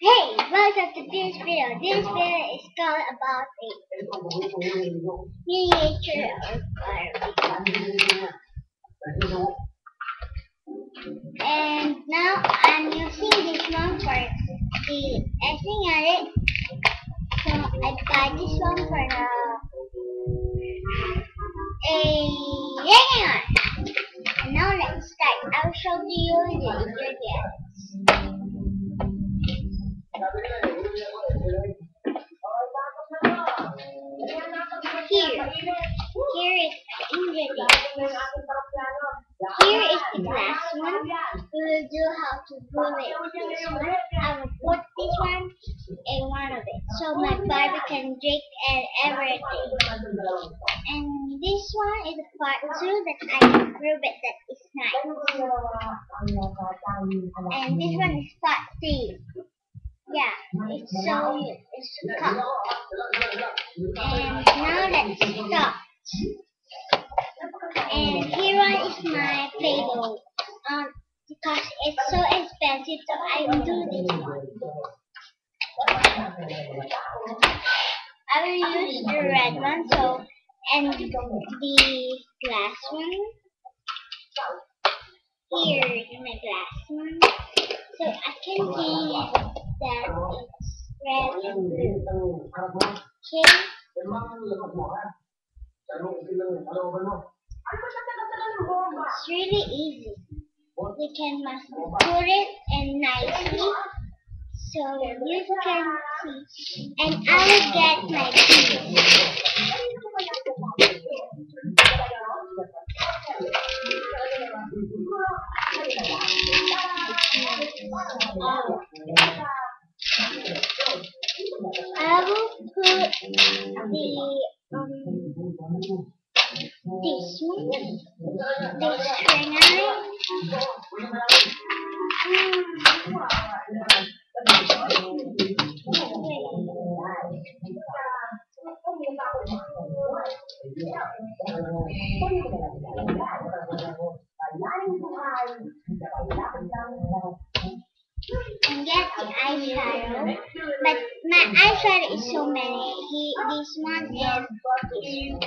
Hey, welcome to this video. This video is called about a miniature of Barbie. And now I'm using this one for the etching at it. So I got this one for a hanging on. And now let's start. I'll show you the ingredients. Here is the ingredients. Here is the glass one. We will do how to glue it. This one, I will put this one in one of it, so my Barbie can drink and everything. And this one is a part 2 that I can prove it that it's nice. And this one is part 3. Yeah, it's cut. And now let's start. And here one is my Play-Doh. Because it's so expensive, so I will do this one. I will use the red one, and the glass one. Here is my glass one. So I can see that it's red and blue. Okay. It's really easy. You can put it in nicely so you can see. And I will get my piece. I will put this one, this string on it. And get the eyeshadow, but my eyeshadow is so many. This one is this one.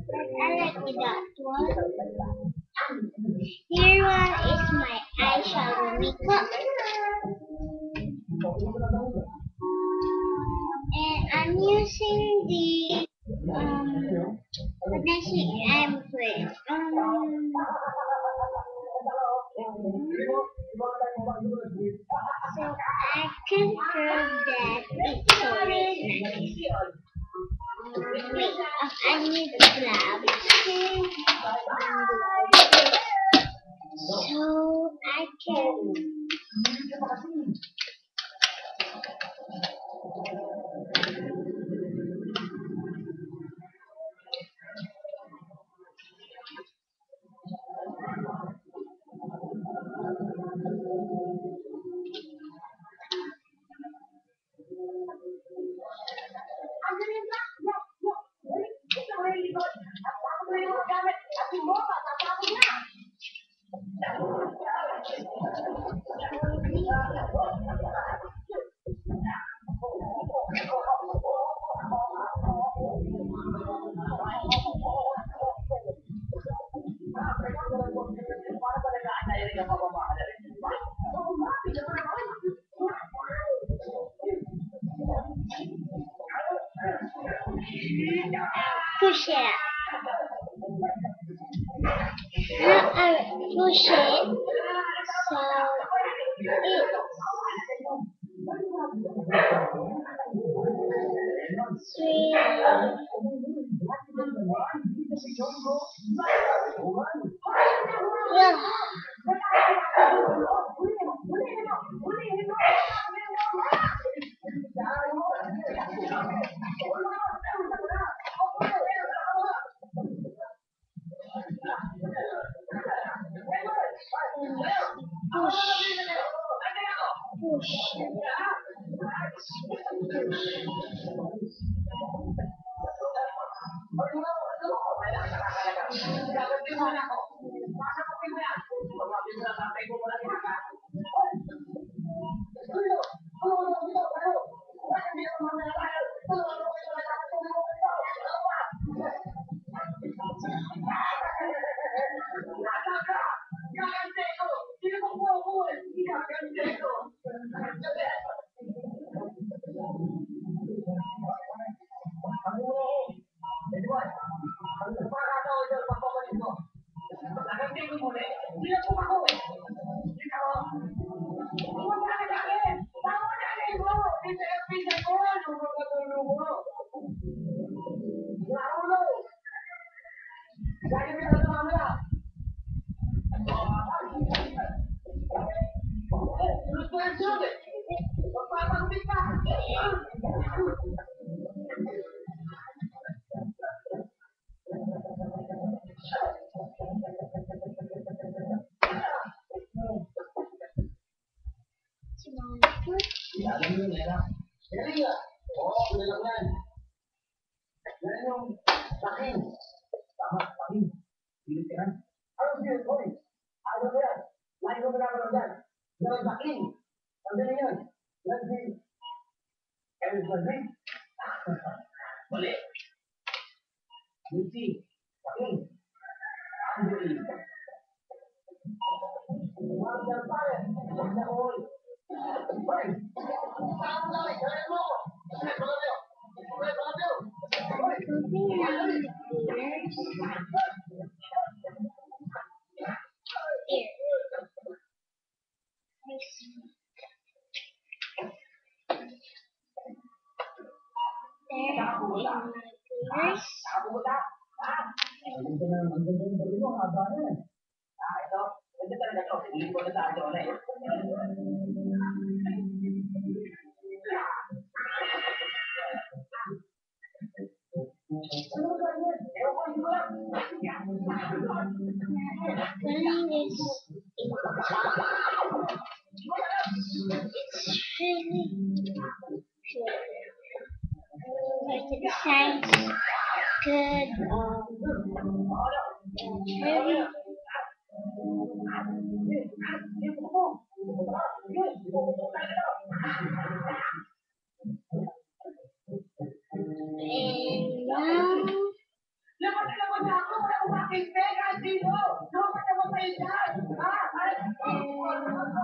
But I like that one. Here one is my eyeshadow makeup, and I'm using the what next I'm putting so I can prove that it's so nice. Wait, I need gloves so I can. Push it up. Now I push it so it's 3. Yeah. Sounds good. Really? And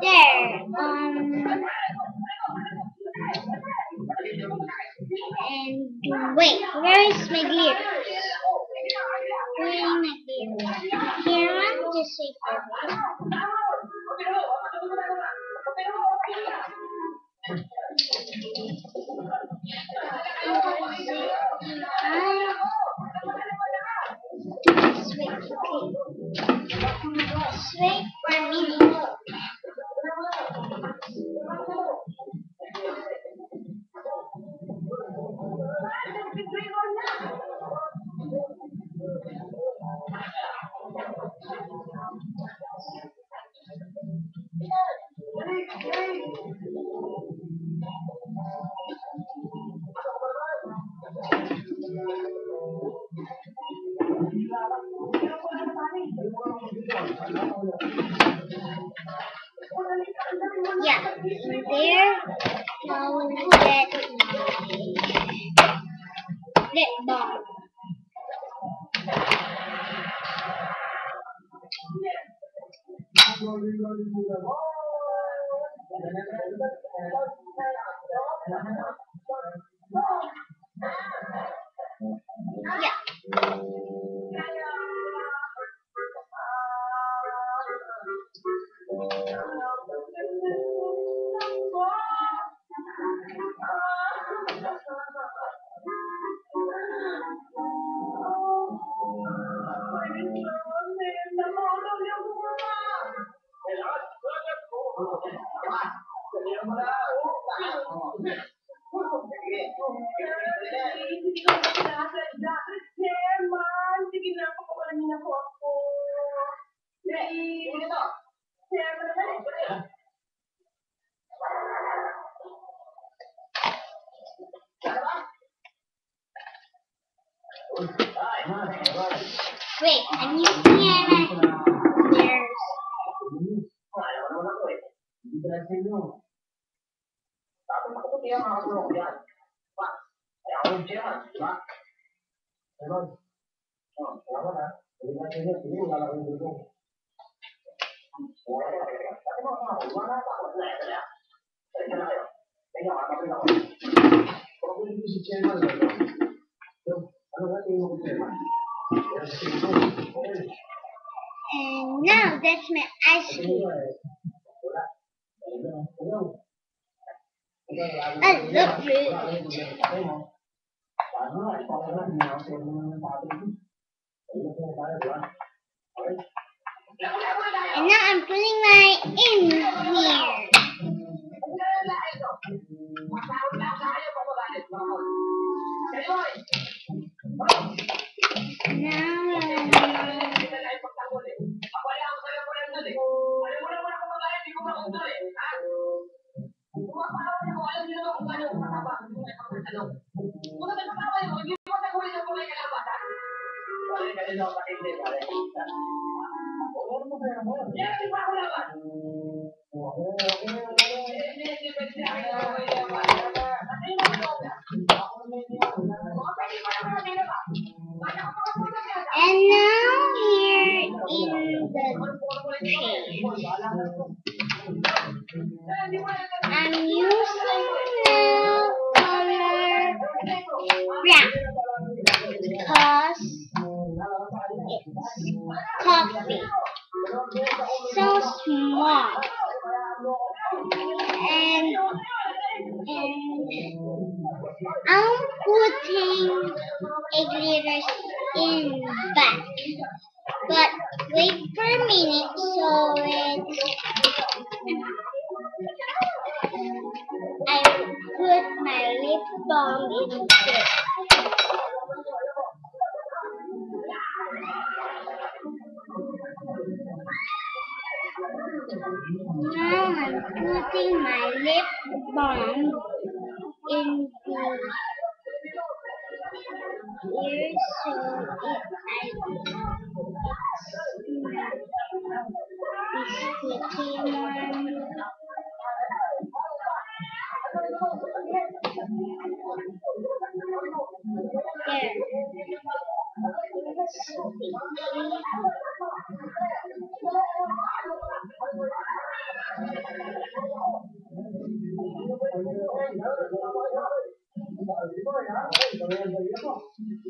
there. And wait, where is my gear? Where is my gear? Here, I'm just safe. Wait for a minute. Yeah, there. Now get my bomb. Yeah. Wait, I'm using it. There's And now that's my ice cream. I love fruit. And now I'm putting my in here. And now here in the tray, I'm using now color brown because it's coffee. So small. And I'm putting egg glitters in back. But wait for a minute so I put my lip balm in there. Now I'm putting my lip balm in the ear so the sticky one. There.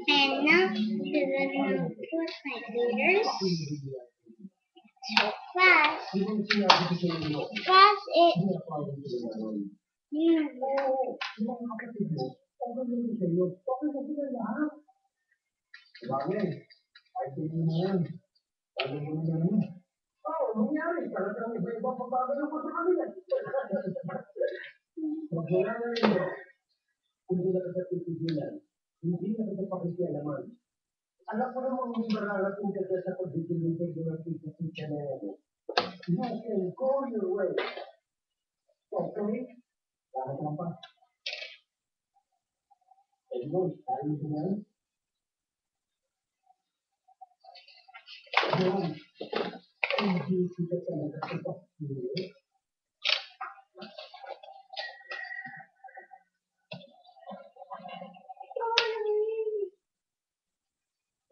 And now to put my glitters. So fast. Fast it.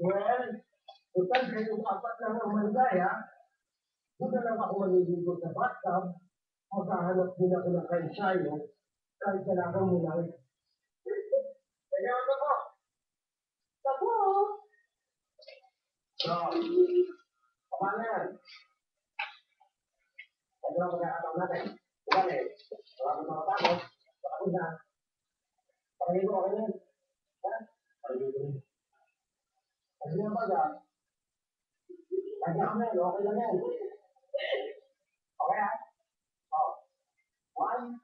Well, total kayong apat lang ang manggaya, kung na lang ako maliligo sa bathtub, maghahanap din ako ng kainsayo, kahit kailangan mo lang. Kaya ano po? Tapo! So, paano yan? Ano ang magkakataon natin? Diba eh? Wala mo mga tapos, patapos na. Pangilo ka rin. Ha? Pangilo rin. Kasi nga baga, kanya kami, okay lang yan. Okay ha? Oh. 1,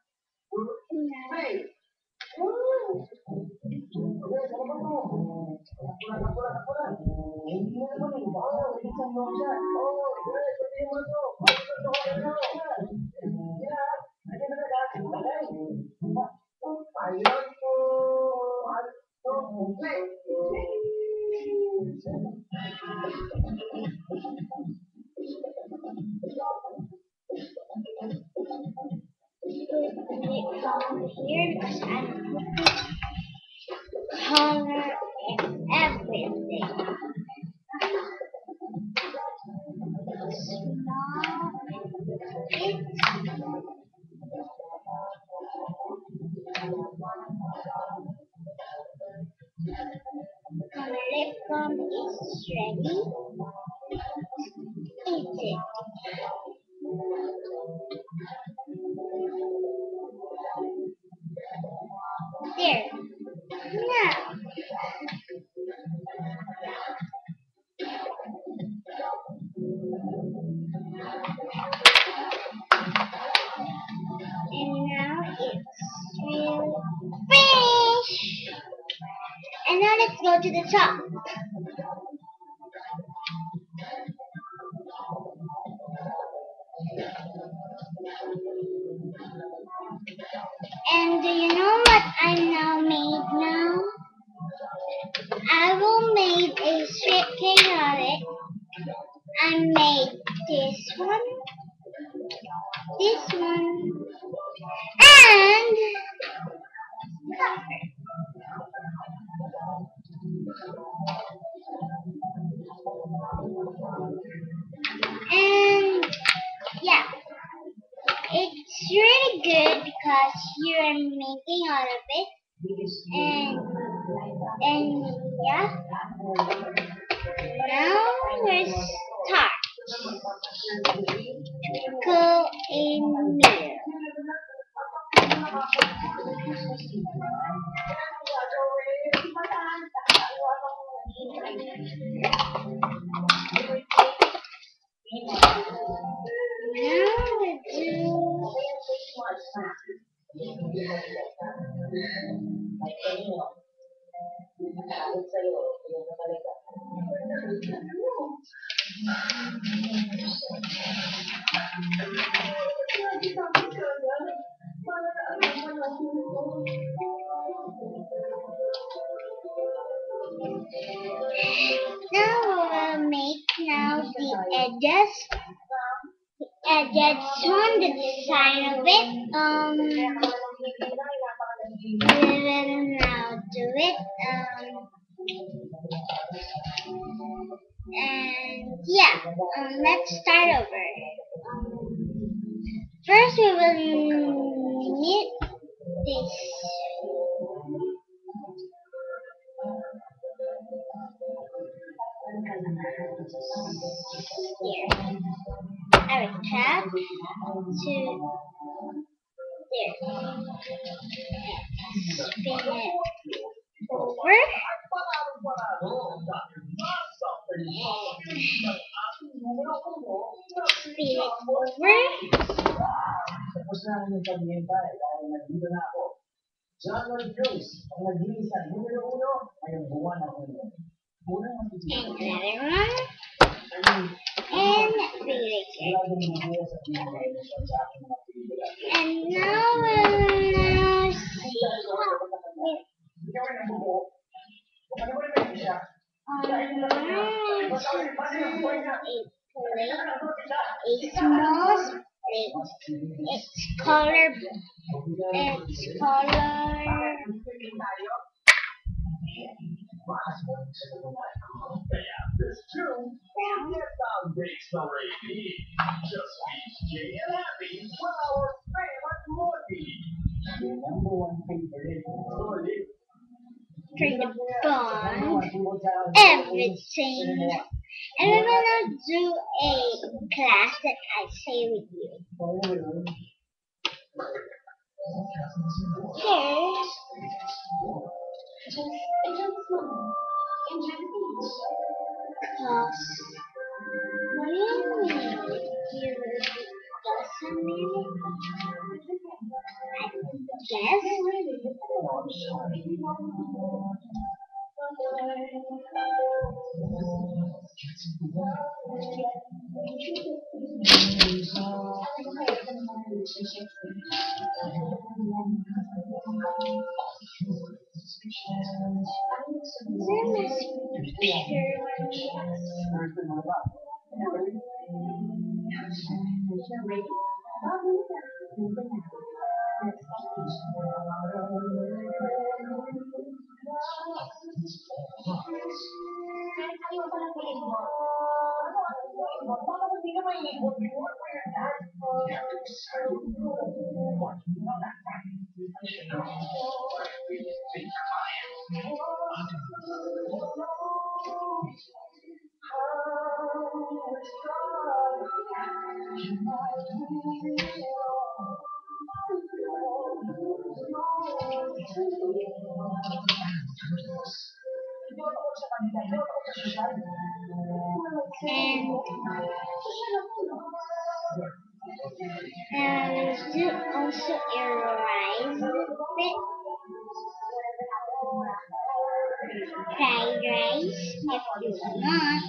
2, 3. Okay, ano ba mo? Kapulan. Hindi mo naman eh. Baka isang mo siya. Oo, okay, sabihin mo ito. Okay. Yeah, ano na lahat? Okay. Ayun po. Okay. Here because I'm color everything. Small lip balm is ready, eat it. There. Now, and now it's real finished. And now let's go to the top. And do you know what I now made now? I will make a straight cake of it. I made this one, and and yeah, it's really good because you're making out of it, and yeah. Now we're start cook in meal. Now we do now we'll make now the edges. Edges on the side of it. We will now do it. And yeah, let's start over. First, we will knit this. Here, I will tap to there. Spin it over. Spin it over. Tapos na ang pag-iintay dahil nandito na ako. January Cruz, ang nag-iisa numero 1 ay ang buwan ng ulo. Unang And another one. And related. And now we'll see a small split. It's color. This too, found bakes the rainy. Just feast and happy with our favorite Morty. The number one favorite Morty. For the bond, everything. And we're gonna do a class that I say with you. Here. Cause really, you doesn't mean And do also a rice bit, fried rice if you want,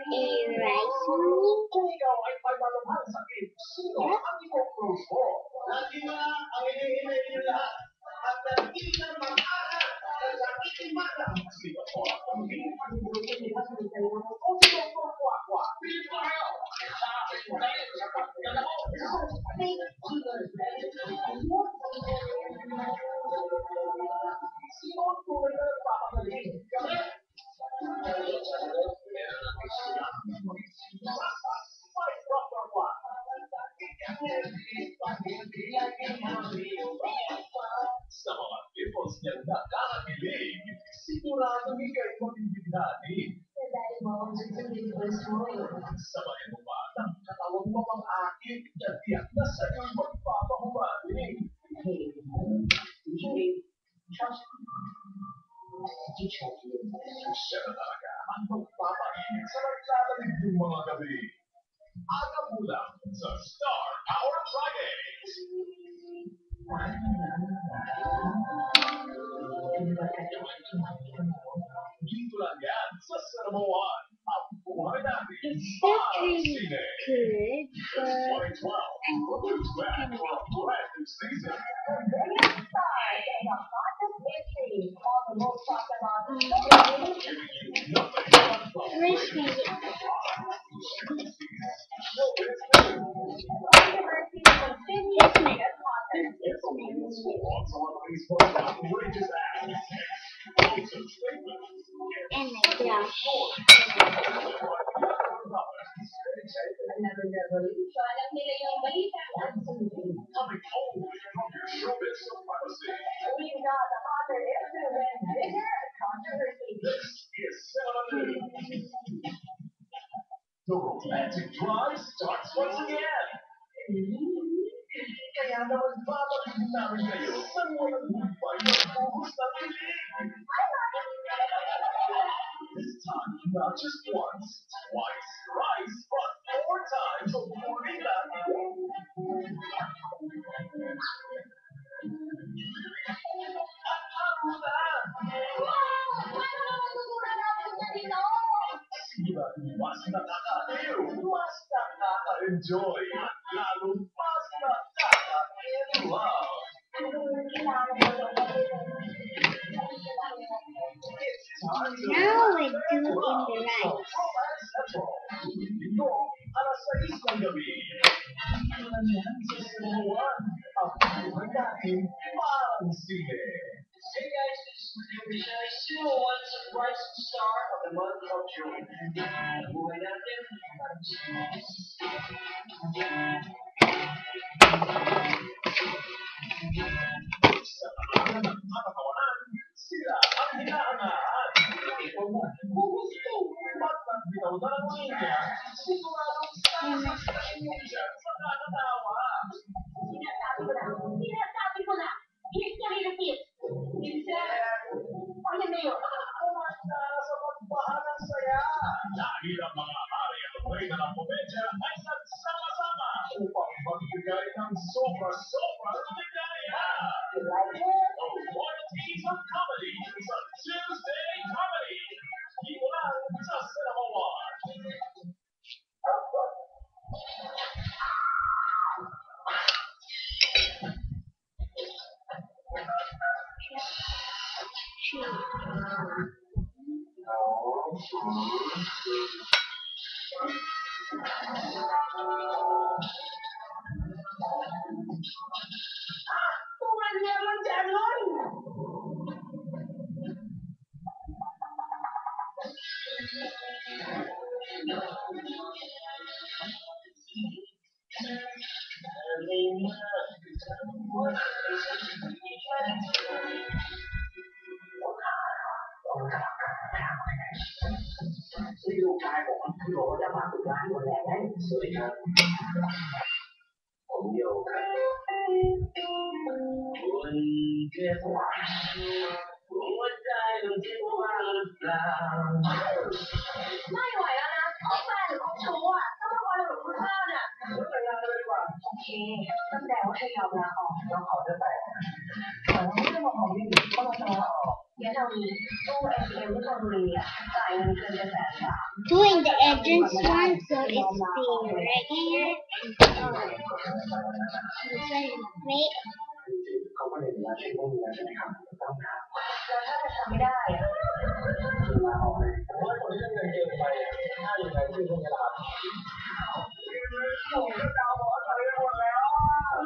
a rice only. Ikaw ay may malumang sakit. Sino ang ipopros mo? Lagi na ang inihinay niyo lahat. At naging ng mga-anak at naging mana. Singapore, ang pinipagulong niya sa mga o Singapore, kwa-kwa. Pilipino! Sa akin mo na yun sa kapitala mo. Sino ang tunay na nagpapagaling? Kami! Sa mga tipos niyang nakakakilig, siguradong ika'y mabibigani. Sa mga umatang katawag mo pang akin, tiyak na sa'yo'y magpapahumani. Siya na talaga ang magpapainit sa naglalamig ng mga gabi. Aga mo lang sa Star Power Fridays. Dito lang yan sa Saramoan. Ang buhay natin. That's really good, but 2012, Roots back for a brand new season. where's my and my brush? Coming home from your showbiz supremacy. This is Cinema News. The romantic drive starts once again. Kaya naman babalik namin kayo sa walang humpay na buhos ng kilig. This time, not just once, twice, thrice, but 4 times of Purina. At ako na! Sigurado mas nakakaliw, mas nakaka-enjoy, at lalong mas nakaka-in-love. It's time to Now we do in the rice. Romance Central. Ito, alas 6 ng gabi. Ilan yan sa Sinamuan, ang buhay natin parang sine. Hey guys, this is producer Sino wants a rising star of the month of June. Buhay natin parang sine. Sa pangalan ng katatawanan, sila ang hinahangaan. Ikaw na, gusto, ba't nagbitaw na ng linya? Siguradong sasasasasyon mo dyan sa nakatawa. Sinasabi ko na, history repeats. Pakinggan niyo. Kumasta sa pagbahalang saya. Dahil ang mga hari at reyna ng komedya ay nagsama-sama upang magbigay ng sobra-sobra na ligaya. The Royalties of Comedy sa Tuesday Comedy. Dito lang sa Cinema One. Tuwan naman ganon. Lưu trai của anh Thủ Đô đã bắt được lái của lẽ đấy. Sửa nhớ. Cũng nhiều cái. Buồn kia quả. ไม่ไหวแล้วนะเขาแฟนหรือเขาชู้อ่ะถ้ามาวันหรือคุณพ่อเนี่ย แต่งงานกันเลยดีกว่า โอเคตั้งแต่ว่าให้ยอมลาออก เราขอจะแต่งแต่ไม่ได้มาขอที่หนึ่งก็ต้องลาออก เดี๋ยวเรามีตู้ ATM ที่ชลบุรีอ่ะจ่ายเงินเกินไป130,000 Doing the entrance one, so it's being regular and this one is great. เขาก็เลยมาช่วยพวกนี้ใช่ไหมครับต้องครับ แล้วถ้าจะทำไม่ได้อ่ะ ลาออกเลยแต่ว่าคนที่เงินเกินไปถ้าอยู่ในชื่อพวกนี้นะครับผมจะดาวบอกอะไรหมดแล้ว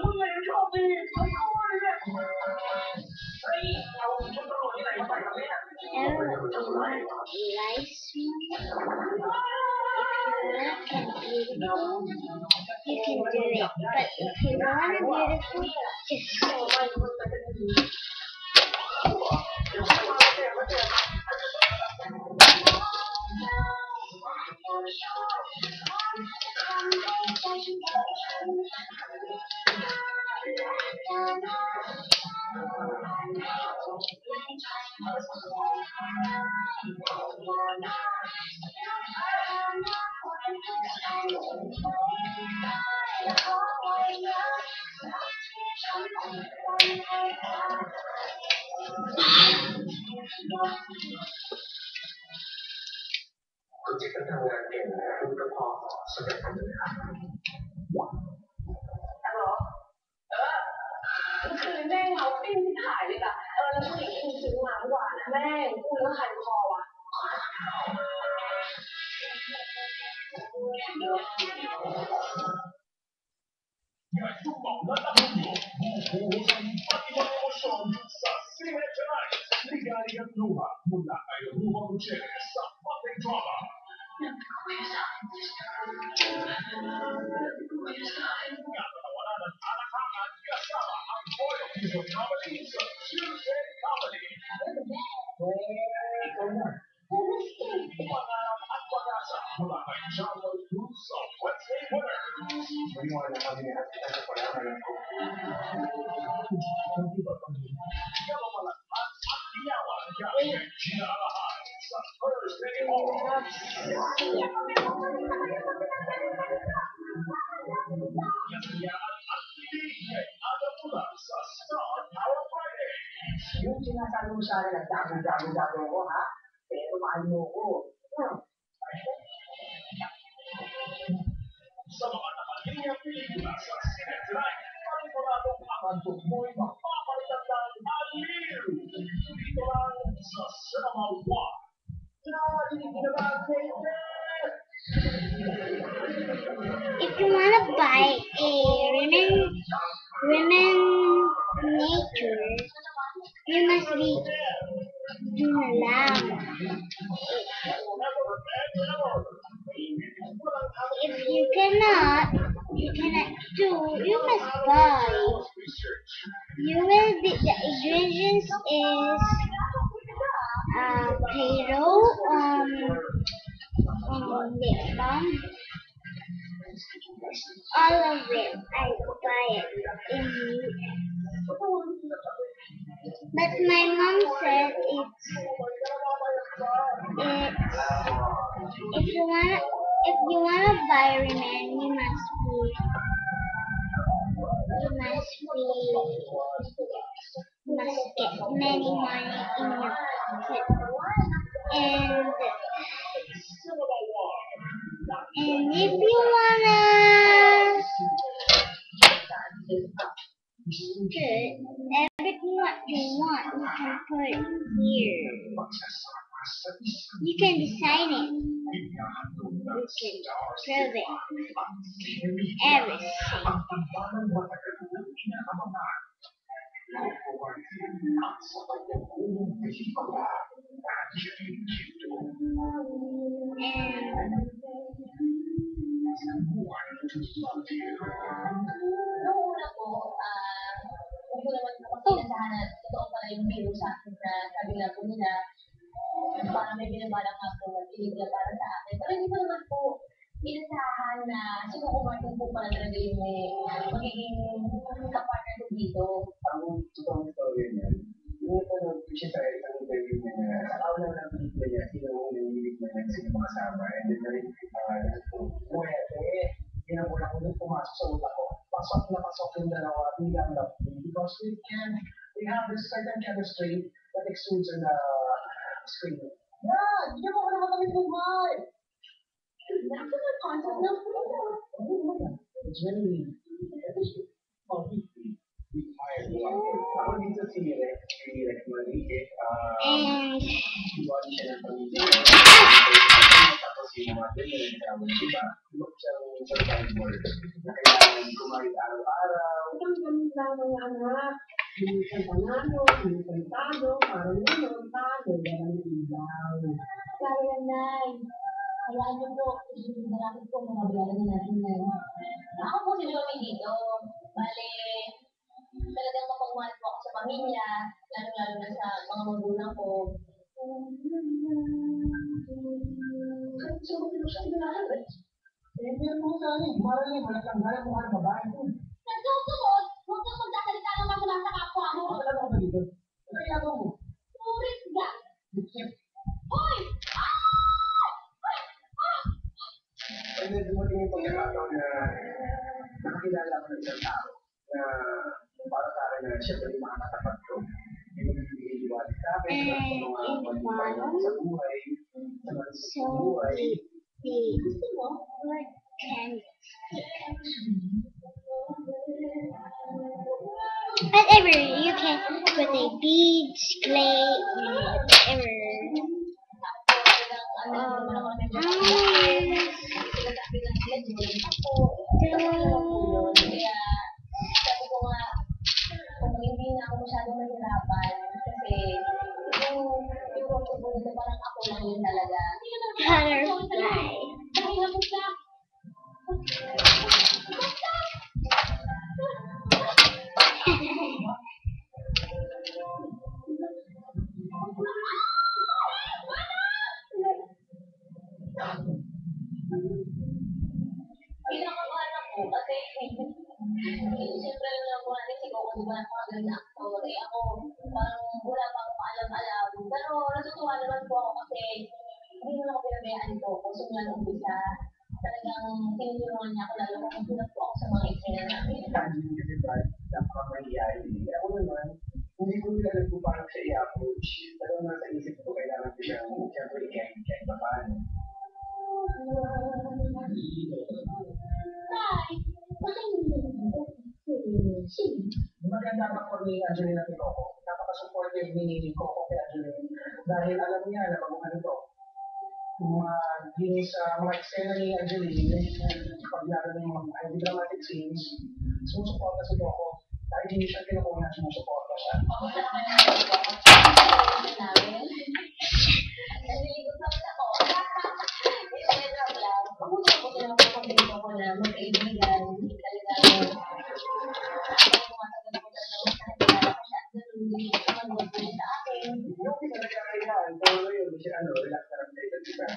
มึงเลยโชคดีทั้งคู่เลยเนี่ยเฮ้ยเราชุดตำรวจที่ไหนมาใส่กับเนี่ย Oh, you want rice one? If you want a beautiful, you can do it. But if you want a beautiful, justคุณจิ๊กก็ทำงานเก่งคุณก็พอสำเร็จทำเลยครับ ฮัลโหลคือแม่งเอาปิ้งที่ขายเลยแบบแล้วผู้หญิงที่ซื้อมาเมื่อวานแม่งพูดว่าคันคอว่ะ Ligalia Nuha mula kay Ruha Gutierrez sa Monday Drama. Natawanan ng anak-anak kasama ang Royal Music Comedy sa Tuesday Comedy. Pangarap at pag-asa mula kay John Cruz sa Wednesday Winner. Maniwala kami na sa pangalan ko. Kapamalatpat at iyawan kay Gina Alahan sa Thursday Horror. Kasayaan at piling kay Ada Mula sa Star Power Friday. Yung sinasabi mo sa akin, nagdami-dami ko, ha? Pero mahal mo ko. Sa mga nakalinyang pelikula sa Cinetry, paniguradong ang tugmo'y magpapalitan ng aliw. Dito lang sa Cinema One. if you want to buy a Reminator, you must be lang. If you cannot do, you must buy. You will be, the ingredients is potato, lip balm, all of it. I buy it in US. But my mom said it's if you wanna buy ramen, you must get many money in your pocket. And if you wanna put everything what you want, you can put it here. You can design it. You can prove it. Everything. Nung una po, kung po naman po kasi nasahanap, totoo pala yung biro sa akin na sabi nga po nila, parang may binabalak nga po na pelikula para sa akin. Pero hindi ko naman po inasahan na si Coco Martin po pala talaga yung magiging kapartner ko dito. Ang totoong story niya, yung ito nag-siya sa isang interview niya, sa kauna ng pelikula niya, si kasama. And then, pwede. Yun ang unang pumasok sa utak ko. Pasok na pasok yung dalawa bilang lovely. Because we have this certain chemistry that exudes in the screen. Yeah, hindi mo naman kami bumay. That's the concept ng it's really, ako dito si Rex Maliit. And Iwan siya ng pamilya. Tapos yung mga ganyan, diba? Look siyang survivor. Na kailangan kumain araw-araw. Ang ganda ng anak. Minsan panalo, minsan talo, parang gano'n, talo, walang ilaw. Kaya Nay, hayaan niyo po, malapit po mga bayaran na natin na. Ako po si Mami dito. Bale, talagang mapagmahal po ako sa pamilya, lalo-lalo na sa mga magulang ko. Hindi mo sa akin, marami, malakang mo ang babae ko. Nagsusunod, huwag kang magkasalita ng masama sa kapwa mo. Ano ka ba dito? Ano kaya mo? Turis ka. Hoy! Pwede dumating yung pagkakataon na nakakilala ko ng isang tao na para sa akin na siya pwede makakatapat ko. Hindi mo bibigay liwanag sa akin, sa mga malipay sa buhay, sa mga buhay. Gusto mo? Whatever, you can put a beads, clay, whatever. Kaya, sabi ko nga, kung hindi na ako masyadong mahirapan, kasi yung role ko dito parang ako lang yun talaga. Butterfly. Dahil ako siya. Pinakabahan ako kasi siyempre lang po natin si Coco, di ba, napakagaling na actor. Eh ako, parang wala pa akong alam-alam. Pero natutuwa naman po ako kasi hindi naman ako pinabayaan ko. Kung sumula ng umpisa, talagang tinulungan niya ako lalo kung pinag po ako sa mga eksena namin. Kasi ba, napakamahiyain. Ako naman, hindi ko nila alam kung paano siya i-approach. Pero nasa isip ko, kailangan ko siya, siyempre, i-check pa paano. Maganda ako ni Angelina Picoco. Napaka-supportive ni Coco kay Angelina. Dahil alam niya na pag ano to, yung sa mga eksena ni Angelina, paglaro ng mga dramatic scenes, sumusuporta si Coco. Dahil hindi siya kinukuha, sumusuporta siya. Relax na lang sa isa't isa.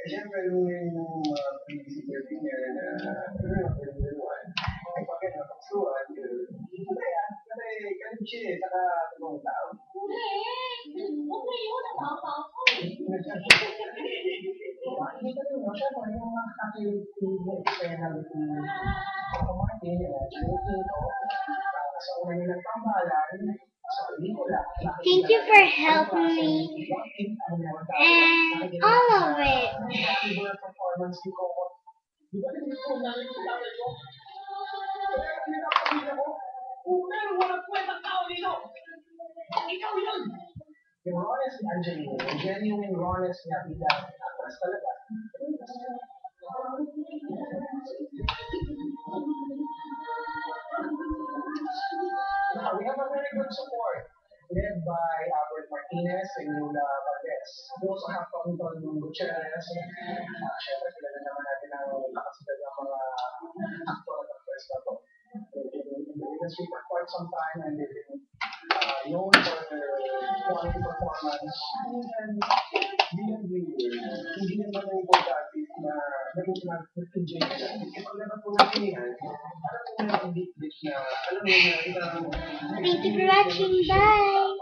Siyempre, nung pre-visitor niya na ay pagka napagsuhan, kasi ganun siya eh, saka tulong tao. Hindi ka rin mo, siyempre, yung mga kakilipin ako Martin, sa una nilang pambalan, Thank you for helping me and all of it. Yung rawness ni Angelina, yung genuine rawness niya bilang actress talaga. Now, we have a very good support led by Albert Martinez and Lula Valdez. We also have Tonton Gutierrez. Siyempre, kilala naman natin ang kapasidad ng mga actor at actress na to. They've been in the industry for quite some time and they've been known for their quality performance. And hindi naman ang importante na naging nag-enjoy ka siya. Kapag naman po natin yan, alam mo na ang bit-bit na, alam mo na, Thank you for watching. Bye.